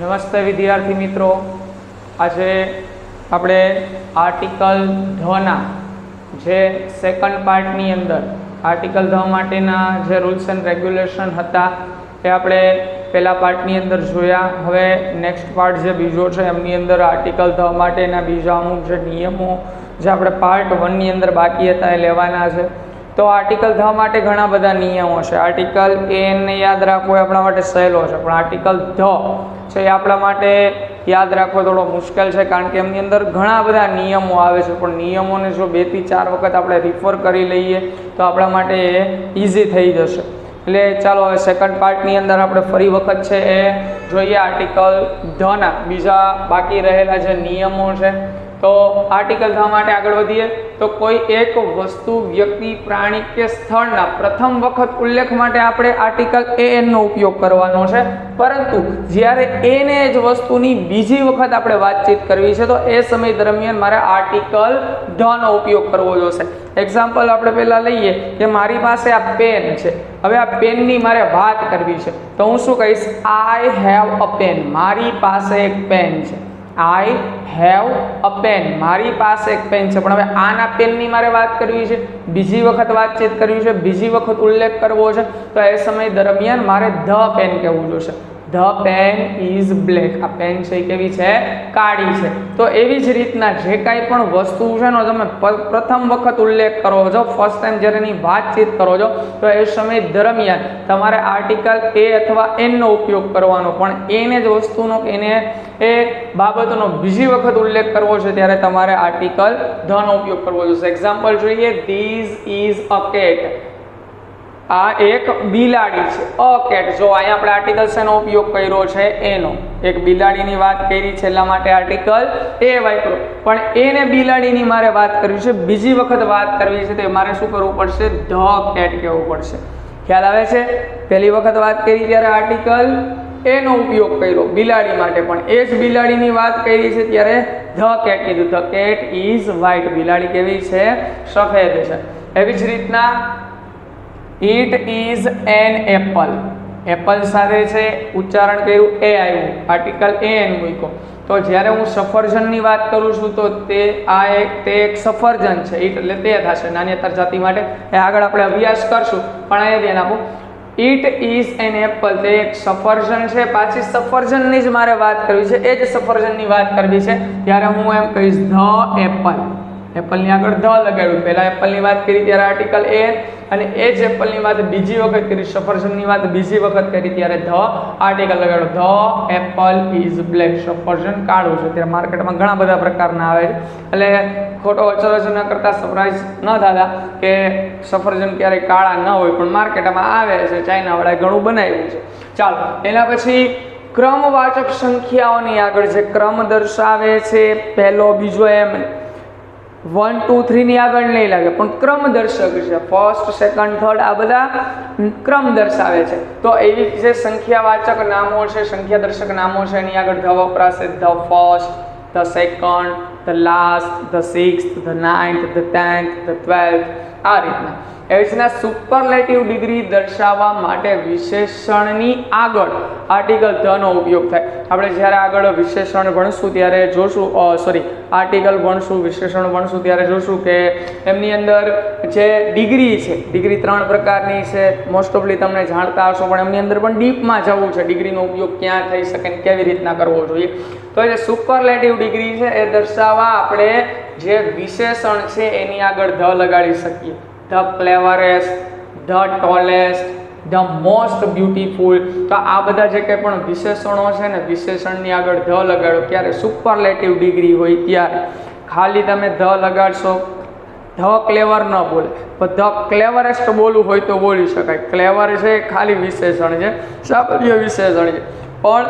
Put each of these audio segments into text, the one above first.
નમસ્તે વિદ્યાર્થી મિત્રો, આજે આપણે આર્ટિકલ ધના જે સેકન્ડ પાર્ટની અંદર આર્ટિકલ ધ માટેના જે રૂલ્સ એન્ડ રેગ્યુલેશન હતા એ આપણે પહેલા પાર્ટની અંદર જોયા. હવે નેક્સ્ટ પાર્ટ જે બીજો છે એમની અંદર આર્ટિકલ ધ માટેના બીજા અમુક જે નિયમો જે આપણે પાર્ટ 1 ની અંદર બાકી હતા એ લેવાના છે. તો આર્ટિકલ ધ માટે ઘણા બધા નિયમો છે. આર્ટિકલ એ ને યાદ રાખવો એ આપણા માટે સહેલો છે, પણ આર્ટિકલ ધ છે એ આપણા માટે યાદ રાખવો થોડો મુશ્કેલ છે, કારણ કે એમની અંદર ઘણા બધા નિયમો આવે છે. પણ નિયમોને જો 2 થી 4 વખત આપણે રિફર કરી લઈએ તો આપણા માટે એ ઇઝી થઈ જશે. એટલે ચાલો હવે સેકન્ડ પાર્ટની અંદર આપણે ફરી વખત છે એ જોઈએ આર્ટિકલ ધના બીજા બાકી રહેલા જે નિયમો છે. તો આર્ટિકલ ધ માટે આગળ વધીએ તો કોઈ એક વસ્તુ, વ્યક્તિ, પ્રાણી કે સ્થળના પ્રથમ વખત ઉલ્લેખ માટે આપણે આર્ટિકલ એન નો ઉપયોગ કરવાનો છે, પરંતુ જ્યારે એને જ વસ્તુની બીજી વખત આપણે વાતચીત કરવી છે તો એ સમય દરમિયાન મારે આર્ટિકલ ધ નો ઉપયોગ કરવો જોશે. એક્ઝામ્પલ આપણે પહેલા લઈએ કે મારી પાસે આ પેન છે. હવે આ પેનની મારે વાત કરવી છે તો હું શું કહીશ? I have a pen. મારી પાસે એક પેન છે. I have a pen. મારી પાસે એક પેન છે. પણ હવે આના પેનની મારે વાત કરવી છે, બીજી વખત વાતચીત કરવી છે, બીજી વખત ઉલ્લેખ કરવો છે, તો એ સમય દરમિયાન મારે ધ પેન કહેવું જોશે. The pen is black. આ પેન છે એ કેવી છે? કાળી છે. તો એવી જ રીતના જે કાંઈ પણ વસ્તુ છે ને તમે પ્રથમ વખત ઉલ્લેખ કરો છો, ફર્સ્ટ ટાઈમ જ્યારે એની વાતચીત કરો છો, તો એ સમય દરમિયાન તમારે આર્ટિકલ એ અથવા એન નો ઉપયોગ કરવાનો. પણ એને જ વસ્તુનો એને એ બાબતનો બીજી વખત ઉલ્લેખ કરવો છે ત્યારે તમારે આર્ટિકલ ધ નો ઉપયોગ કરવો જોશે. એક્ઝામ્પલ જોઈએ. This is a cat. આ એક બિલાડી છે. A cat. જો અહીંયા આપણે આર્ટિકલ શેનો ઉપયોગ કર્યો છે? એનો. એક બિલાડીની વાત કરી છે એટલા માટે આર્ટિકલ એ વાપરો. પણ એને બિલાડીની મારે વાત કરવી છે, બીજી વખત વાત કરવી છે તો મારે શું કરવું પડશે? ધ કેટ કહેવું પડશે. ખ્યાલ આવે છે? પહેલી વખત વાત કરી ત્યારે આર્ટિકલ એનો ઉપયોગ કર્યો બિલાડી માટે, પણ એ જ બિલાડીની વાત કરી છે ત્યારે ધ કેટ કીધું. The cat is white. બિલાડી કેવી છે? સફેદ છે. એવી જ રીતના it is an apple. Apple સાથે છે ઉચ્ચારણ કર્યું એ આવ્યું, આર્ટિકલ એન મૂક્યો. તો જ્યારે હું સફરજનની વાત કરું છું તો તે એક સફરજન છે. ઇટ એટલે તે થશે નાન્યતર જાતિ માટે. એ આગળ આપણે અભ્યાસ કરશું, પણ અહીંયા ધ્યાન આપો. It is an apple. તે એક સફરજન છે. પાછી સફરજનની જ મારે વાત કરવી છે, એ જ સફરજનની વાત કરવી છે ત્યારે હું એમ કહીશ ધ એપલ. એપલની આગળ ધ લગાડ્યું. પહેલા એપલની વાત કરી ત્યારે આર્ટિકલ એન, અને એ જ એપલની વાત બીજી વખત કરી, સફરજનની વાત બીજી વખત કરી ત્યારે ધ આર્ટિકલ લગાડ્યો. The apple is black. સફરજન કાળું છે. ત્યારે માર્કેટમાં ઘણા બધા પ્રકારના આવે છે, એટલે ખોટો અચરજ ન કરતા સરપ્રાઈઝ ન થતા કે સફરજન ક્યારેય કાળા ન હોય, પણ માર્કેટમાં આવે છે. ચાઇનાવાળાએ ઘણું બનાવ્યું છે. ચાલો, એના પછી ક્રમવાચક સંખ્યાઓની આગળ જે ક્રમ દર્શાવે છે, પહેલો, બીજો, એમ 1 2 3 ની આગળ નહીં લાગે, પણ ક્રમ દર્શક છે. ફર્સ્ટ, સેકન્ડ, થર્ડ આ બધા ક્રમ દર્શાવે છે. તો એવી જે સંખ્યાવાચક નામો છે, સંખ્યા દર્શક નામો છે, એની આગળ ધ વપરાશે. The first, the second, the last, the sixth, the ninth, the 10th, the 12th, આ રીતના. એવી રીતના સુપરલેટિવ ડિગ્રી દર્શાવવા માટે વિશેષણની આગળ આર્ટિકલ ધ નો ઉપયોગ થાય. આપણે જ્યારે આગળ વિશેષણ ભણશું ત્યારે જોશું, આર્ટિકલ ભણશું, વિશેષણ ભણશું ત્યારે જોશું કે એમની અંદર જે ડિગ્રી છે, ડિગ્રી 3 પ્રકારની છે. મોસ્ટ ઓફલી તમને જાણતા હશો, પણ એમની અંદર પણ ડીપમાં જવું છે. ડિગ્રીનો ઉપયોગ ક્યાં થઈ શકે ને કેવી રીતના કરવો જોઈએ. તો જે સુપરલેટિવ ડિગ્રી છે એ દર્શાવવા આપણે જે વિશેષણ છે એની આગળ ધ લગાડી શકીએ. The cleverest, the tallest, the most beautiful. તો આ બધા જે કંઈ પણ વિશેષણો છે ને, વિશેષણની આગળ ધ લગાડો. ક્યારે? સુપરલેટિવ ડિગ્રી હોય ત્યારે. ખાલી તમે ધ લગાડશો, ધ ક્લેવર ન બોલે, પણ ધ ક્લેવરેસ્ટ બોલવું હોય તો બોલી શકાય. ક્લેવર છે ખાલી વિશેષણ છે, સામાન્ય વિશેષણ છે. પણ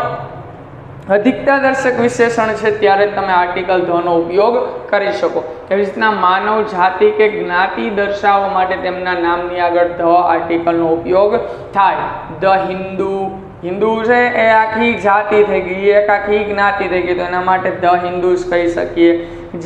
અધિકતા દર્શક વિશેષણ છે ત્યારે તમે આર્ટિકલ ધ નો ઉપયોગ કરી શકો. એવી રીતના માનવ જાતિ કે જ્ઞાતિ દર્શાવવા માટે તેમના નામની આગળ ધ આર્ટિકલનો ઉપયોગ થાય. ધ હિન્દુ. હિન્દુ છે એ આખી જાતિ થઈ ગઈ, એક આખી જ્ઞાતિ થઈ ગઈ, તો એના માટે ધ હિન્દુસ કહી શકીએ.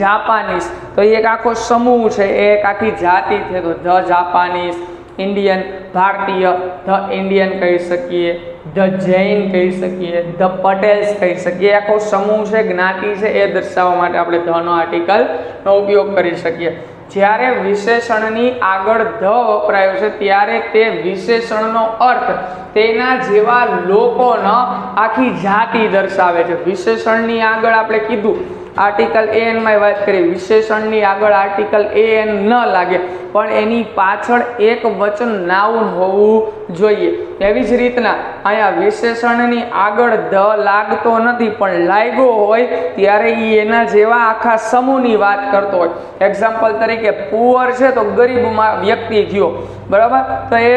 જાપાનીઝ તો એક આખો સમૂહ છે, એ એક આખી જાતિ છે, તો ધ જાપાનીઝ. ઇન્ડિયન ભારતીય, ધ ઇન્ડિયન કહી શકીએ, ધ જૈન કહી શકીએ, ધ પટેલ્સ કહી શકીએ. આખો સમૂહ છે, જ્ઞાતિ છે, એ દર્શાવવા માટે આપણે ધનો આર્ટિકલનો ઉપયોગ કરી શકીએ. જ્યારે વિશેષણની આગળ ધ વપરાયો છે ત્યારે તે વિશેષણનો અર્થ તેના જેવા લોકોનો આખી જાતિ દર્શાવે છે. વિશેષણની આગળ આપણે કીધું આર્ટિકલ એન માં વાત કરી, વિશેષણની આગળ આર્ટિકલ એન ન લાગે પણ એની પાછળ એક વચન નાઉન હોવું જોઈએ. એવી જ રીતના અહીંયા વિશેષણની આગળ ધ લાગતો નથી પણ લાગ્યો હોય ત્યારે એ એના જેવા આખા સમૂહની વાત કરતો હોય. એક્ઝામ્પલ તરીકે પુઅર છે તો ગરીબમાં વ્યક્તિ થયો, બરાબર, તો એ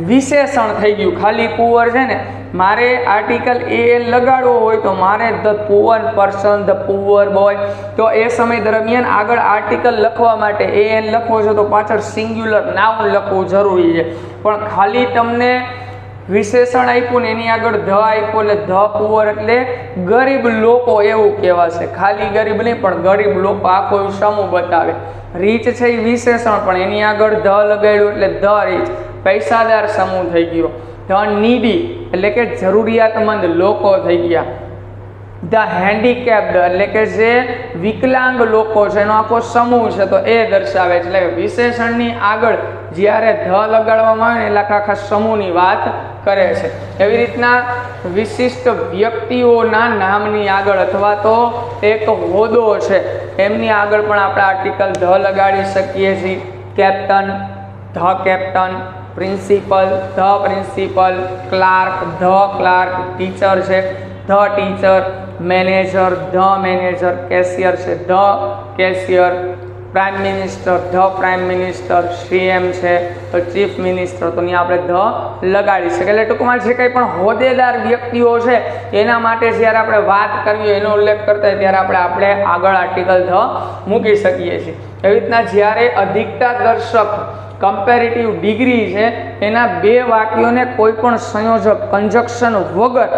વિશેષણ થઈ ગયું. ખાલી પુઅર છે ને, મારે આર્ટિકલ એન લગાડવો હોય તો મારે the poor person, the poor boy, તો એ સમય દરમિયાન આગળ આર્ટિકલ લખવા માટે એન લખવો છે તો પાછળ સિંગ્યુલર નાઉન લખવું જરૂરી છે. પણ ખાલી તમને વિશેષણ આપ્યું ને એની આગળ ધ આપ્યું એટલે ધ પુઅર એટલે ગરીબ લોકો એવું કહેવાશે. ખાલી ગરીબ નહીં પણ ગરીબ લોકો આખો સમૂહ બતાવે. રીચ છે એ વિશેષણ પણ એની આગળ ધ લગાડ્યું એટલે ધ રીચ, પૈસાદાર સમૂહ થઈ ગયો. ધ નીડી એટલે કે જરૂરિયાતમંદ લોકો થઈ ગયા. ધ હેન્ડીકેપ્ડ એટલે કે જે વિકલાંગ લોકો છે એનો આખો સમૂહ છે તો એ દર્શાવે છે. એટલે વિશેષણની આગળ જ્યારે ધ લગાડવામાં આવે ને એટલે આખા સમૂહની વાત કરે છે. એવી રીતના વિશિષ્ટ વ્યક્તિઓના નામની આગળ અથવા તો એક હોદ્દો છે એમની આગળ પણ આપણે આર્ટિકલ ધ લગાડી શકીએ છીએ. Captain, the captain, principal, the principal, clerk, the clerk, teacher છે the teacher, manager, the manager, cashier છે the cashier, prime minister, the prime minister, CM છે તો ચીફ મિનિસ્ટર, તો અહીંયા આપણે ધ લગાડી શકીએ. એટલે ટૂંકમાં જે કંઈ પણ હોદ્દેદાર વ્યક્તિઓ છે એના માટે જ્યારે આપણે વાત કરવી એનો ઉલ્લેખ કરતા હોય ત્યારે આપણે આગળ આર્ટિકલ ધ મૂકી શકીએ છીએ. એવી રીતના જ્યારે અધિકતા દર્શક કમ્પેરેટિવ ડિગ્રી છે એના બે વાક્યોને કોઈ પણ સંયોજક કન્જક્શન વગર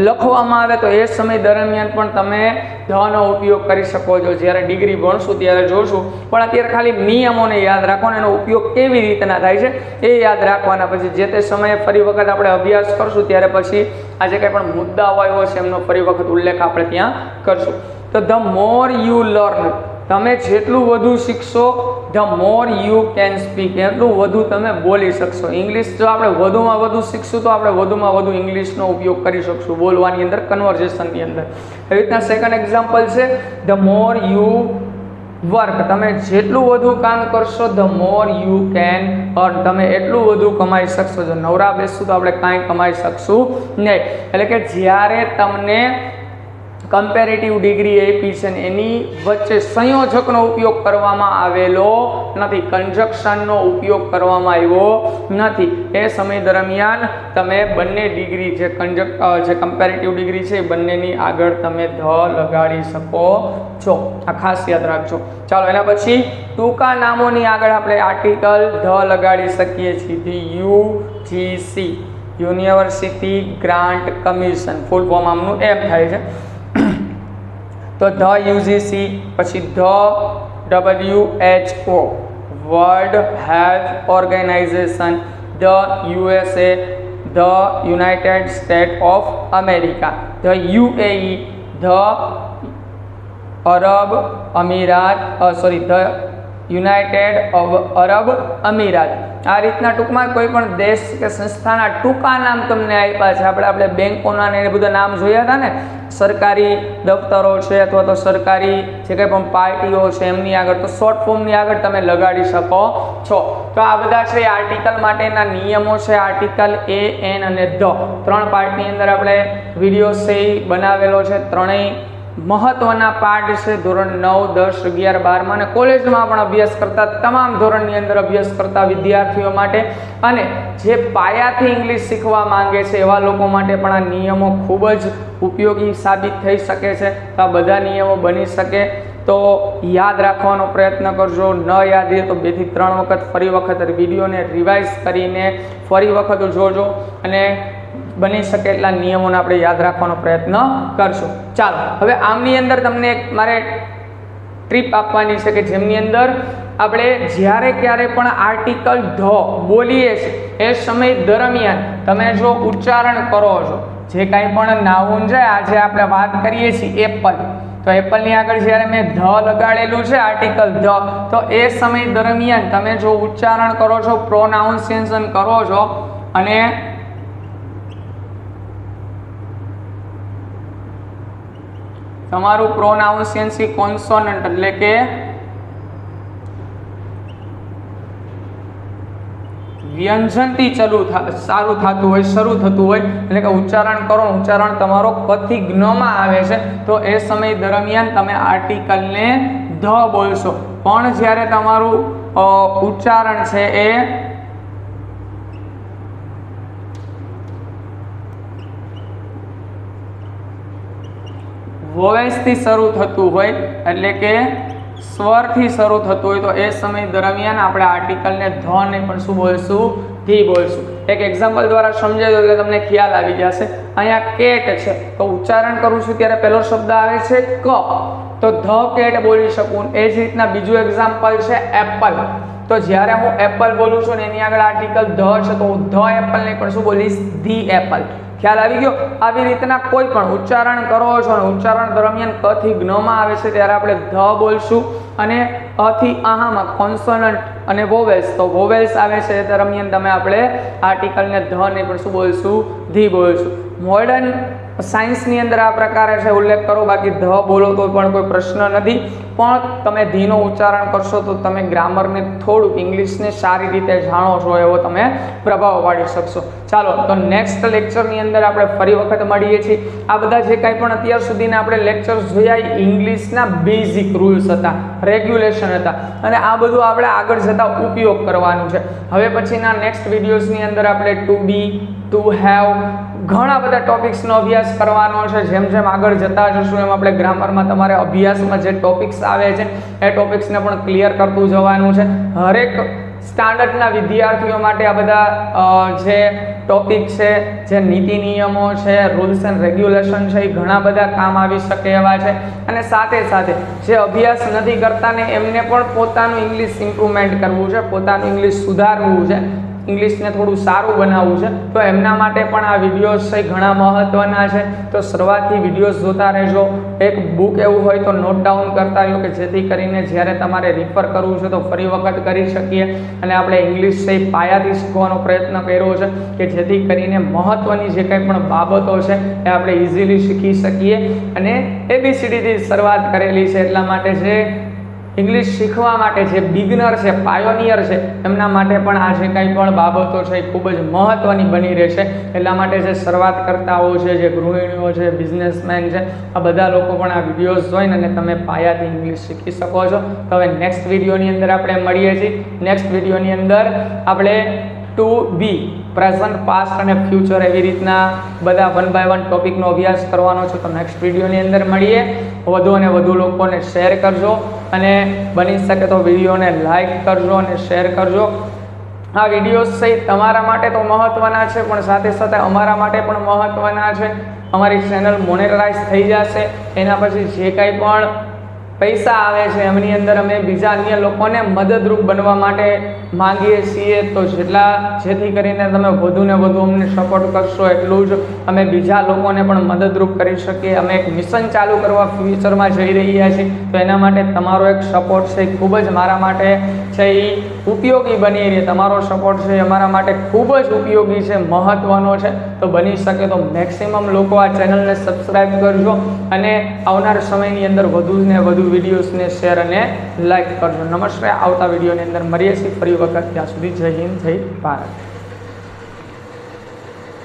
લખવામાં આવે તો એ સમય દરમિયાન પણ તમે ધનો ઉપયોગ કરી શકો છો. જ્યારે ડિગ્રી ભણશું ત્યારે જોશું, પણ અત્યારે ખાલી નિયમોને યાદ રાખવાનો, એનો ઉપયોગ કેવી રીતના થાય છે એ યાદ રાખવાના. પછી જે તે સમયે ફરી વખત આપણે અભ્યાસ કરશું ત્યારે પછી આજે કંઈ પણ મુદ્દાઓ આવ્યો છે એમનો ફરી વખત ઉલ્લેખ આપણે ત્યાં કરશું. તો ધ મોર યુ લર્ન, તમે જેટલું વધુ શીખશો the more you can speak, એટલું વધુ તમે બોલી શકશો. ઇંગ્લિશ જો આપણે વધુમાં વધુ શીખશું તો આપણે વધુમાં વધુ ઇંગ્લિશનો ઉપયોગ કરી શકશું બોલવાની અંદર, કન્વર્ઝેશનની અંદર. એવી રીતના સેકન્ડ એક્ઝામ્પલ છે ધ મોર યુ વર્ક, તમે જેટલું વધુ કામ કરશો the more you can earn, તમે એટલું વધુ કમાઈ શકશો. જો નવરા બેસશું તો આપણે કાંઈ કમાઈ શકશું નહીં. એટલે કે જ્યારે તમને કમ્પેરેટિવ ડિગ્રી આપી છે ને એની વચ્ચે સંયોજકનો ઉપયોગ કરવામાં આવેલો નથી, કન્જક્શનનો ઉપયોગ કરવામાં આવ્યો નથી. એ સમય દરમિયાન તમે બંને ડિગ્રી જે કમ્પેરેટિવ ડિગ્રી છે એ બંનેની આગળ તમે ધ લગાડી શકો છો. આ ખાસ યાદ રાખજો. ચાલો એના પછી ટૂંકા નામોની આગળ આપણે આર્ટિકલ ધ લગાડી શકીએ છીએ. UGC, university grant commission, full form આમનું એમ થાય છે. તો ધ UGC, પછી the WHO, world health organization, the USA, the united state of America, the UAE, the Arab Emirates, the united Arab Emirates. આ રીતના ટૂંકમાં કોઈ પણ દેશ કે સંસ્થાના ટૂંકા નામ તમને આપ્યા છે. આપણે બેંકોના ને એ બધા નામ જોયા હતા ને, સરકારી દફતરો છે અથવા તો સરકારી જે કંઈ પણ પાર્ટીઓ છે એમની આગળ, તો શોર્ટ ફોર્મની આગળ તમે લગાડી શકો છો. તો આ બધા છે આર્ટિકલ માટેના નિયમો છે. આર્ટિકલ A, N અને ધ, ત્રણ પાર્ટની અંદર આપણે વિડીયો છે બનાવેલો છે. ત્રણેય મહત્વના પાઠ છે ધોરણ 9, 10, 11, 12 અને કોલેજમાં પણ અભ્યાસ કરતા તમામ ધોરણની અંદર અભ્યાસ કરતા વિદ્યાર્થીઓ માટે અને જે પાયાથી ઇંગ્લિશ શીખવા માંગે છે એવા લોકો માટે પણ આ નિયમો ખૂબ જ ઉપયોગી સાબિત થઈ શકે છે. તો આ બધા નિયમો બની શકે તો યાદ રાખવાનો પ્રયત્ન કરજો. ન યાદ રહે તો 2 થી 3 વખત ફરી વખત વિડીયોને રિવાઇઝ કરીને ફરી વખત જોજો અને બની શકે એટલા નિયમોને આપણે યાદ રાખવાનો પ્રયત્ન કરશું. ચાલો હવે આમની અંદર તમને મારે ટ્રીપ આપવાની છે કે જેમની અંદર આપણે જ્યારે ક્યારે પણ આર્ટિકલ ધ બોલીએ છીએ એ સમય દરમિયાન તમે જો ઉચ્ચારણ કરો છો, જે કાંઈ પણ નાઉન છે, આજે આપણે વાત કરીએ છીએ એપલ, તો એપલની આગળ જ્યારે મેં ધ લગાડેલું છે આર્ટિકલ ધ, તો એ સમય દરમિયાન તમે જો ઉચ્ચારણ કરો છો, પ્રોનાઉન્સિએશન કરો છો અને તમારું પ્રોનાઉન્સિએશન કોન્સોનન્ટ એટલે કે વ્યંજનથી ચાલુ થતું હોય, શરૂ થતું હોય, એટલે કે ઉચ્ચારણ કરો, ઉચ્ચારણ તમારો કથી જ્ઞમાં આવે છે, તો એ સમય દરમિયાન તમે આર્ટિકલને ધ બોલશો. પણ જ્યારે તમારું ઉચ્ચારણ છે એ વોવેલ્સથી શરૂ થતું હોય, એટલે કે સ્વરથી શરૂ થતું હોય, તો એ સમય દરમિયાન આપણે આર્ટિકલને ધ નહીં પણ શું બોલશું? ધી બોલશું. એક એક્ઝામ્પલ દ્વારા સમજાવી દો એટલે તમને ખ્યાલ આવી જશે. અહીંયા કેટ છે, તો ઉચ્ચારણ કરું છું ત્યારે પહેલો શબ્દ આવે છે ક, તો ધ કેટ બોલી શકું. એ જ રીતના બીજું એક્ઝામ્પલ છે એપલ, તો જ્યારે હું એપલ બોલું છું ને એની આગળ આર્ટિકલ ધ છે, તો હું ધ એપલ નહીં પણ શું બોલીશ? The apple. ખ્યાલ આવી ગયો? આવી રીતના કોઈ પણ ઉચ્ચારણ કરો છો અને ઉચ્ચારણ દરમિયાન ક થી જ્ઞમાં આવે છે ત્યારે આપણે ધ બોલશું, અને અ થી આહામાં કોન્સોનન્ટ અને વોવેલ્સ, તો વોવેલ્સ આવે છે એ દરમિયાન તમે આપણે આર્ટિકલને ધ નહીં પણ શું બોલશું? ધી બોલશું. મોડર્ન સાયન્સની અંદર આ પ્રકારે છે ઉલ્લેખ કરો, બાકી ધ બોલો તો પણ કોઈ પ્રશ્ન નથી, પણ તમે ધીનો ઉચ્ચારણ કરશો તો તમે ગ્રામરને થોડુંક ઇંગ્લિશને સારી રીતે જાણો છો એવો તમે પ્રભાવ પાડી શકશો. ચાલો, તો નેક્સ્ટ લેક્ચરની અંદર આપણે ફરી વખત મળીએ છીએ. આ બધા જે કાંઈ પણ અત્યાર સુધીના આપણે લેક્ચર્સ જોયા ઇંગ્લિશના બેઝિક રૂલ્સ હતા, રેગ્યુલેશન હતા, અને આ બધું આપણે આગળ જતા ઉપયોગ કરવાનું છે. હવે પછીના નેક્સ્ટ વિડીયોઝની અંદર આપણે ટુ બી, ટુ હેવ, ઘણા બધા ટોપિક્સનો અભ્યાસ કરવાનો છે. જેમ જેમ આગળ જતા જશું એમ આપણે ગ્રામરમાં તમારે અભ્યાસમાં જે ટોપિક્સ આવે છે એ ટોપિક્સને પણ ક્લિયર કરતું જવાનું છે. હરેક સ્ટાન્ડર્ડના વિદ્યાર્થીઓ માટે આ બધા જે ટોપિક છે, જે નીતિ નિયમો છે, રૂલ્સ એન્ડ રેગ્યુલેશન છે, એ ઘણા બધા કામ આવી શકે એવા છે. અને સાથે સાથે જે અભ્યાસ નથી કરતા ને એમને પણ પોતાનું ઇંગ્લિશ ઇમ્પ્રુવમેન્ટ કરવું છે, પોતાનું ઇંગ્લિશ સુધારવું છે, ઇંગ્લિશને થોડું સારું બનાવવું છે, તો એમના માટે પણ આ વિડીયોઝ છે ઘણા મહત્વના છે. તો શરૂઆતથી વિડીયોઝ જોતા રહેજો. એક બુક એવું હોય તો નોટ ડાઉન કરતા રહ્યો, કે જેથી કરીને જ્યારે તમારે રિફર કરવું છે તો ફરી વખત કરી શકીએ. અને આપણે ઇંગ્લિશ છે પાયાથી શીખવાનો પ્રયત્ન કર્યો છે, કે જેથી કરીને મહત્વની જે કંઈ પણ બાબતો છે એ આપણે ઇઝીલી શીખી શકીએ. અને ABCDથી શરૂઆત કરેલી છે, એટલા માટે જે ઇંગ્લિશ શીખવા માટે જે બિગનર છે, પાયોનિયર છે, એમના માટે પણ આ જે કંઈ પણ બાબતો છે એ ખૂબ જ મહત્વની બની રહેશે. એટલા માટે જે શરૂઆત કરતાઓ છે, જે ગૃહિણીઓ છે, બિઝનેસમેન છે, આ બધા લોકો પણ આ વિડીયોઝ જોઈને અને તમે પાયાથી ઇંગ્લિશ શીખી શકો છો. તો હવે નેક્સ્ટ વિડીયોની અંદર આપણે મળીએ છીએ. નેક્સ્ટ વિડીયોની અંદર આપણે ટુ બી, પ્રેઝન્ટ, પાસ્ટ અને ફ્યુચર, એવી રીતના બધા વન બાય વન ટોપિકનો અભ્યાસ કરવાનો છે. તો નેક્સ્ટ વિડીયોની અંદર મળીએ. વધુ અને વધુ લોકોને શેર કરજો, અને બની શકે તો વિડીયોને લાઈક કરજો અને શેર કરજો. આ વિડીયોઝ છે તમારા માટે તો મહત્વના છે, પણ સાથે સાથે અમારા માટે પણ મહત્વના છે. અમારી ચેનલ મોનેટાઇઝ થઈ જશે, એના પછી જે કાંઈ પણ પૈસા આવે છે એમની અંદર અમે બીજા અન્ય લોકોને મદદરૂપ બનવા માટે માંગીએ છીએ. તો જેથી કરીને તમે વધુ ને વધુ અમને સપોર્ટ કરશો એટલું જ અમે બીજા લોકોને પણ મદદરૂપ કરી શકીએ. અમે એક મિશન ચાલુ કરવા ફ્યુચરમાં જઈ રહ્યા છીએ, તો એના માટે તમારો એક સપોર્ટ છે એ ખૂબ જ મારા માટે છે એ ઉપયોગી બની રહે. તમારો સપોર્ટ છે અમારા માટે ખૂબ જ ઉપયોગી છે, મહત્વનો છે. તો બની શકે તો મેક્સિમમ લોકો આ ચેનલને સબસ્ક્રાઈબ કરજો, અને આવનાર સમયની અંદર વધુ ને વધુ વિડીયોઝને શેર અને લાઈક કરજો. નમસ્કાર. આવતા વિડીયોની અંદર મળીએ છીએ ફરી વખત. ત્યાં સુધી જય હિન્દ, જય ભારત.